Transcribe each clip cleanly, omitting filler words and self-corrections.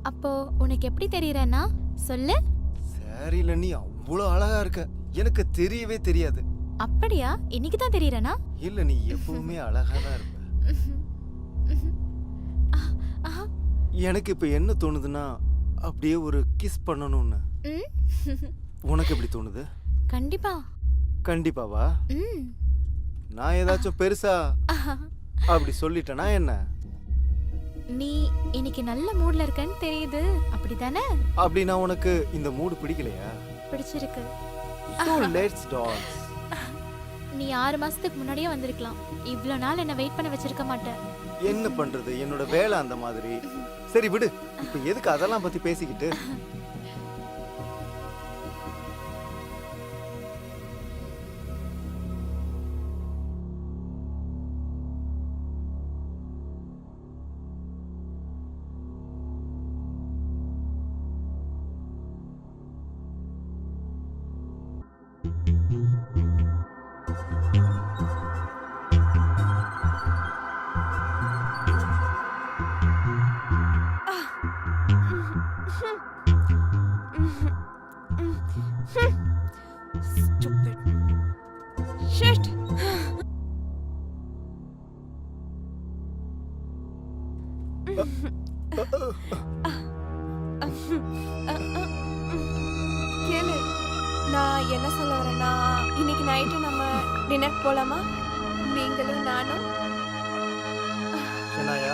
அப்போ உனக்கு எப்படி தெரியறேன்னா சொல்லு. சாரில நீ அவ்வளோ அழகா இருக்க, எனக்கு தெரியவே தெரியாது. அப்படியா? இன்னைக்கு தான் தெரியறேனா? இல்ல, நீ எப்பவுமே அழகா தான் இருப்ப. எனக்கு இப்ப என்ன தோணுதுன்னா, அப்படியே ஒரு கிஸ் பண்ணணும்னு. உனக்கு எப்படி தோணுது? கண்டிப்பா. கண்டிப்பாவா? நான் ஏதாச்சும் பெருசா அப்படி சொல்லிட்டேனா என்ன? நீ இன்னைக்கு நல்ல மூட்ல இருக்கன்னு தெரியுது, அப்படிதானே? அப்படின்னா உனக்கு இந்த மூடு பிடிக்கலையா? பிடிச்சிருக்கு. So let's dance. நீ 6 மாசத்துக்கு முன்னாடியே வந்திருக்கலாம். இவ்ளோ நாள் என்ன வெயிட் பண்ண வச்சிருக்க மாட்டேன். என்ன பண்றது, என்னோட வேலை அந்த மாதிரி. சரி விடு, இப்ப எதுக்கு அதெல்லாம் பத்தி பேசிக்கிட்டு? Stupid. Shit. கேளு, நான் என்ன சொல்ல வரேன்னா, இன்னைக்கு நைட்டு நம்ம டின்னர் போலாமா? நீங்களும் நானும். ஷனாயா,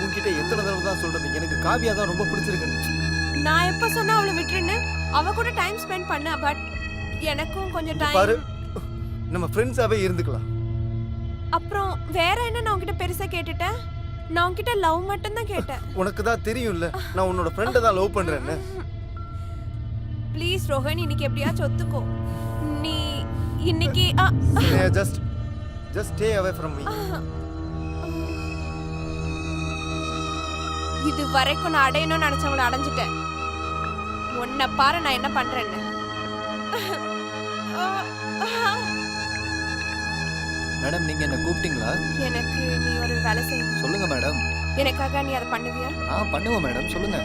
உன்கிட்ட எத்தனை தடவை தான் சொல்றது, எனக்கு காவியா தான் ரொம்ப பிடிச்சிருக்கு. நான் எப்ப சொன்னா அவளை விட்டுருன்னு? அவ கூட டைம் ஸ்பெண்ட் பண்ண, பட் எனக்கும் கொஞ்சம் பாரு, டைம். நம்ம ஃப்ரெண்ட்ஸாவே இருந்துக்கலாம். அப்புறம் வேற என்ன நான் உன்கிட்ட பெருசா கேட்டுட்டேன்? நான் உன்கிட்ட லவ் மட்டும் தான் கேட்டேன். உனக்கு தான் தெரியும்ல, நான் உன்னோட ஃப்ரெண்டை தான் லவ் பண்றேன்னு. ப்ளீஸ் ரோஹன், இன்னைக்கு எப்படியாச்சும் ஒத்துக்கோ. நீ இன்னைக்கு just stay away from me. இது வரைக்கும் நான் அடையணும்னு நினைச்சவங்கள அடைஞ்சிட்டேன். உன்னை பாரு நான் என்ன பண்றேன்னு. மேடம், நீங்க என்ன கூப்பிட்டீங்களா? எனக்கு நீ ஒரு வேலை செய்யணும். சொல்லுங்க மேடம். எனக்காக நீ அதை பண்ணுவியா? பண்ணுவோம் மேடம், சொல்லுங்க.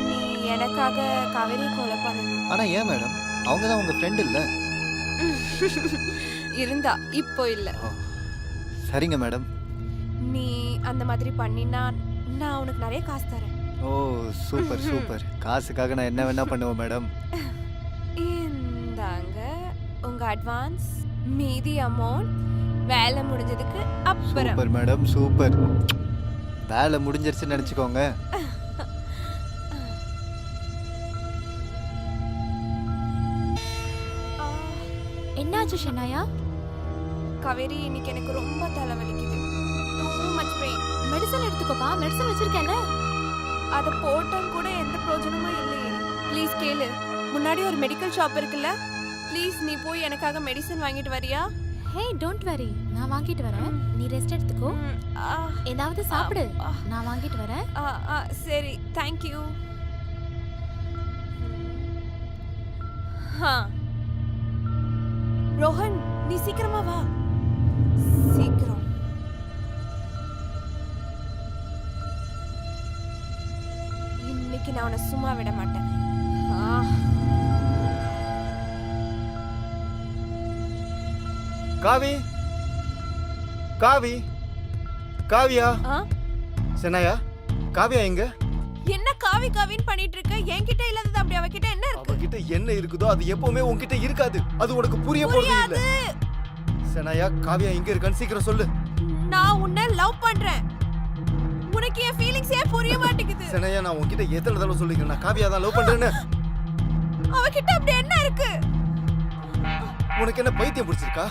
நீ எனக்காக காவேரி கொலை பண்ணணும். ஆனா ஏன் மேடம்? அவங்க தான் உங்க ஃப்ரெண்ட் இல்ல? இருந்தா, இப்போ இல்ல. சரிங்க மேடம். நீ அந்த மாதிரி பண்ணினா நான் உனக்கு நிறைய காசு தரேன். ஓ சூப்பர் சூப்பர். காசுக்காக நான் என்ன வேணா பண்ணுவேன் மேடம். இந்தாங்க உங்க அட்வான்ஸ், மீதி அமௌண்ட் வேலை முடிஞ்சதுக்கு அப்புறம். Super madam, super. வேலை முடிஞ்சிருச்சுன்னு நினைச்சுக்கோங்க. என்னாச்சு ஷனாயா? காவேரி, இன்னைக்கு எனக்கு ரொம்ப தலைவலிக்குது. Too much pain. மெடிசன் எடுத்துக்கோப்பா, மெடிசன் வச்சிருக்கேன்ல. அதை போட்டும் கூட எந்த பிரயோஜனமும் இல்லையே. ப்ளீஸ் கேளு, முன்னாடி ஒரு மெடிக்கல் ஷாப் இருக்குல்ல, ப்ளீஸ் நீ போய் எனக்காக மெடிசன் வாங்கிட்டு வரியா? ஹே டோன்ட் வரி, நான் வாங்கிட்டு வரேன். நீ ரெஸ்ட் எடுத்துக்கோ. ஏதாவது சாப்பிடு, நான் வாங்கிட்டு வரேன். சரி, தேங்க்யூ. ரோஹன், நீ சீக்கிரமா வா. சீக்கிரம். இன்னைக்கு நான் உன்னை சும்மா விட மாட்டேன். காவி, காவி, காவியா. ஷனாயா, காவியா எங்க? என்ன காவி காவின்னு பண்ணிட்டு இருக்க? என்கிட்ட இல்லாதது அப்படி அவகிட்ட என்ன இருக்கு? அவகிட்ட என்ன இருக்குதோ அது எப்பவுமே உன்கிட்ட இருக்காது. அது உனக்கு புரிய போறது இல்ல. ஷனாயா, காவியா எங்க இருக்கான்னு சீக்கிரம் சொல்லு. நான் உன்னை லவ் பண்றேன். உனக்கு என் ஃபீலிங்ஸ் ஏன் புரிய மாட்டேங்குது? ஷனாயா, நான் உன்கிட்ட எத்தனை தடவை சொல்லிருக்கேன், நான் காவியா தான் லவ் பண்றேன்னு. அவகிட்ட அப்படி என்ன இருக்கு? உனக்கு என்ன பைத்தியம் பிடிச்சிருக்கா?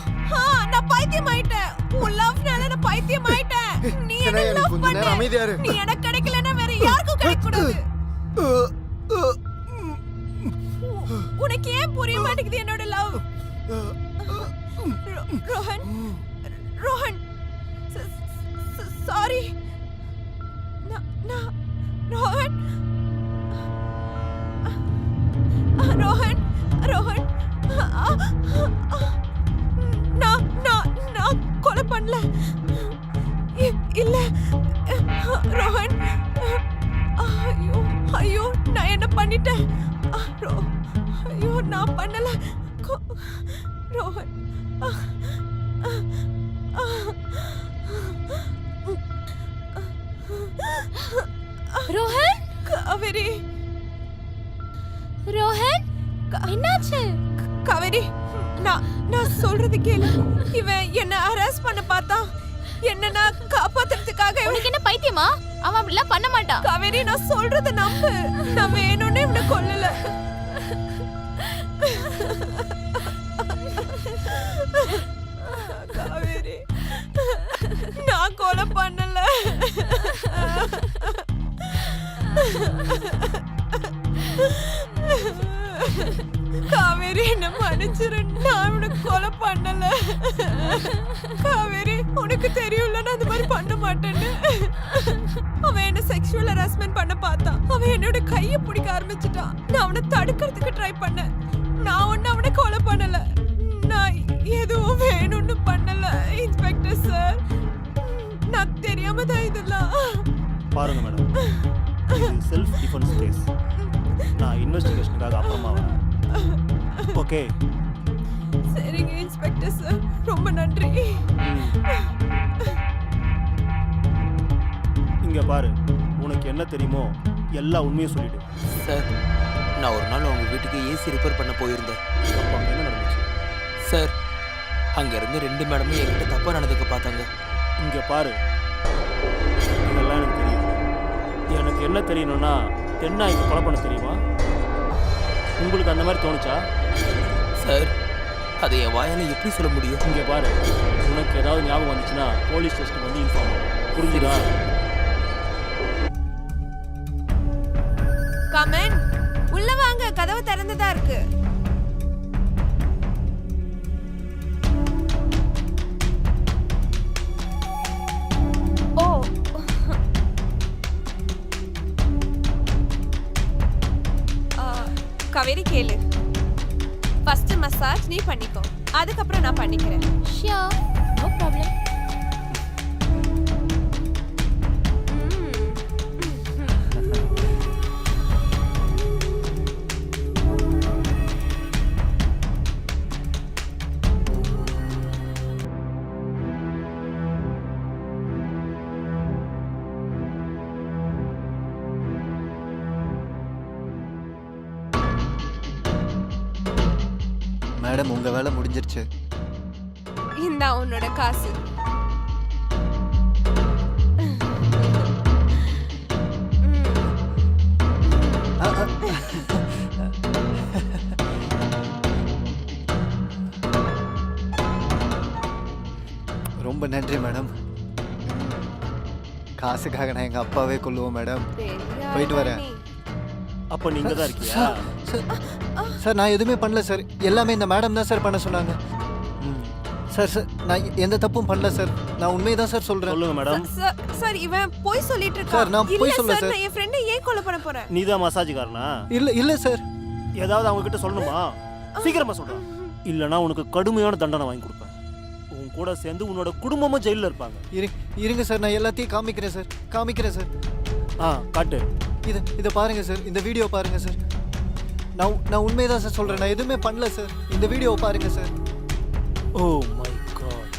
நான் பைத்தியம் ஆயிட்டேன். உன் லவ்னால நான் பைத்தியம் ஆயிட்டேன். நீ என்ன லவ் கொஞ்ச பண்ண? நேரம் அமைதியா இரு. நீ எனக்கு கிடைக்கலனா வேற யாருக்கும் கிடைக்க கூடாது. உனக்கு ஏன் புரிய மாட்டேங்குது என்னோட லவ்? ரோஹன், ரோஹன், சாரி. ரோஹன், ரோஹன், ரோஹன், நான் கொலை பண்ணல. இல்ல ரோஹன். ஐயோ பண்ணிட்டேன். ஐயோ நான் பண்ணல. ரோஹன் ரோஹன் காவேரி ரோஹன் என்னாச்சு? காவேரி நான் சொல்றது கேளு. இவன் என்ன ஹராஸ் பண்ண பார்த்தான். என்ன நான் காப்பாத்துறதுக்காக உனக்கு என்ன பைத்தியமா? அவன் அப்படிலாம் பண்ண மாட்டான். காவேரி நான் சொல்றத நம்பு. நான் வேணும்னே இவனை கொல்லல. காவேரி நான் கொலை பண்ணல. காவேரி என்ன மன்னிச்சிரு. நான் உனக்கு கொலை பண்ணல. காவேரி உனக்கு தெரியும்ல நான் அந்த மாதிரி பண்ண மாட்டேன்னு. அவன் என்ன செக்ஷுவல் ஹராஸ்மெண்ட் பண்ண பார்த்தான். அவன் என்னோட கையை பிடிக்க ஆரம்பிச்சிட்டான். நான் அவனை தடுக்கிறதுக்கு ட்ரை பண்ணேன். நான் ஒன்னும் அவனை கொலை பண்ணல. நான் எதுவும் வேணும்னு பண்ணல இன்ஸ்பெக்டர் சார். நான் தெரியாம தான் இதெல்லாம். பாருங்க மேடம், இது செல்ஃப் டிஃபென்ஸ் கேஸ். நான் இன்வெஸ்டிகேஷனுக்காக அப்புறமா வரேன். ஓகே சரிங்க இன்ஸ்பெக்டர் சார், ரொம்ப நன்றி. இங்க பாரு, உனக்கு என்ன தெரியுமோ எல்லா உண்மையும் சொல்லிடு. சார், நான் ஒரு நாள் உங்கள் வீட்டுக்கு ஏசி ரிப்பேர் பண்ண போயிருந்தேன். அப்போ அங்கே என்ன நடந்துச்சு? சார், அங்கேருந்து 2 மேடமும் என்கிட்ட தப்பாக நடந்துக்க பார்த்தாங்க. இங்க பாரு, இதெல்லாம் எனக்கு தெரியும். எனக்கு என்ன தெரியணும்னா, தென்னாய்க்கு கொலை பண்ண தெரியுமா? உங்களுக்கு அந்த மாதிரி தோணுச்சா? சார், அதை என் வாயால் எப்படி சொல்ல முடியும்? இங்கே பாரு, உனக்கு ஏதாவது ஞாபகம் வந்துச்சுன்னா போலீஸ் ஸ்டேஷனுக்கு வந்து இன்ஃபார்ம் பண்ணு. புரிஞ்சுதா? கமன் உள்ள வாங்க, கதவு திறந்ததா இருக்கு. ஓ காவேரி கேளு. ஃபர்ஸ்ட் மசாஜ் நீ பண்ணிக்கோ, அதுக்கப்புறம் நான் பண்ணிக்கிறேன். Sure, no problem. மேடம் உங்க வேலை முடிஞ்சிருச்சு. இந்தா உன்னோட காசு. ரொம்ப நன்றி மேடம். காசுக்காக நான் எங்க அப்பாவே கொல்லுவோம் மேடம். போயிட்டு வரேன். அப்போ நீங்க தான் இருக்கியா? சார் நான் எதுவுமே பண்ணல சார். எல்லாமே இந்த மேடம் தான் சார் பண்ண சொன்னாங்க. சார் சார் நான் எந்த தப்பும் பண்ணல சார். நான் உண்மையை தான் சார் சொல்றேன். சொல்லுங்க மேடம். சார் இவன் போய் சொல்லிட்டு இருக்கான். சார், நான் பொய் சொல்லல சார். நான் என் ஃப்ரெண்டை ஏன் கொலை பண்ண போறேன்? நீ தான் மசாஜ்காரனா? இல்ல சார். ஏதாவது அவங்க கிட்ட சொல்லணுமா? சீக்கிரமா சொல்றேன், இல்லைன்னா உனக்கு கடுமையான தண்டனை வாங்கி கொடுப்பேன். உன் கூட சேர்ந்து உன்னோட குடும்பமும் ஜெயிலில் இருப்பாங்க. இருங்க சார், நான் எல்லாத்தையும் காமிக்கிறேன் சார். காட்டு. இதை பாருங்க சார், இந்த வீடியோ பாருங்க சார். நான் உண்மையை தான் சார் சொல்றேன். நான் எதுவுமே பண்ணல சார். இந்த வீடியோவை பாருங்க sir. Oh my god.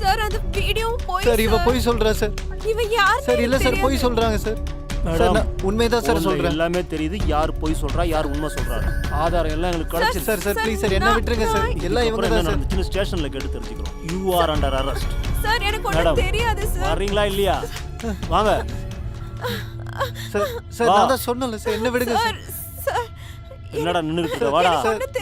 Sir அந்த வீடியோ போய் சார் இவ போய் சொல்றா சார். இவன் யார் சார் இல்ல சார், போய் சொல்றாங்க சார். மேடம், உண்மையை தான் சார் சொல்றேன். எல்லாமே தெரியுது, யார் பொய் சொல்றா யார் உண்மை சொல்றாரு. ஆதாரம் எல்லாம் எங்களுக்கு கிடைச்சிருச்சு. சார் ப்ளீஸ் சார், என்ன விட்டுருங்க சார். எல்லாம் இவங்க தான் சார். சின்ன ஸ்டேஷன்ல கேட்டு தெரிஞ்சுக்கிறோம். You are under arrest. Sir எனக்கு ஒண்ணும் தெரியாது சார். வரீங்களா இல்லையா? வாங்க சார் நான் தான் சொன்னல சார், என்ன விடுங்க சார். சார் என்னடா நின்னுக்கிட்டு இருக்க? வாடா. எனக்கு ஒண்ணும்